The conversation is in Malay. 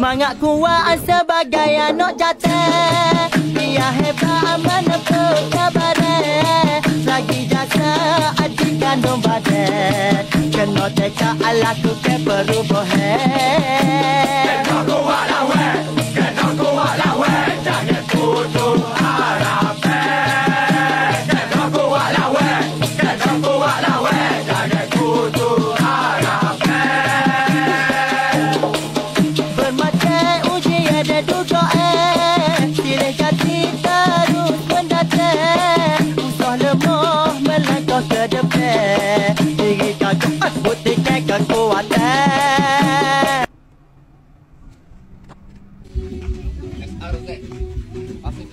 Semangat kuat sebagai anak jatuh, dia hebat menempuh cabaran. Lagi jasa adik kandung badan, kena teka alaku ke perubahan. Kena kuat lawan, kena kuat lawan, jangan putus harapan. Kena kuat lawan, kena kuat lawan, jangan putus harapan. Bermacam ujian dan dugaan, silih hati terus mendatang. Usah lemah melangkah ke depan, diri kagak buktikan kekuatan. SRZ. Pasti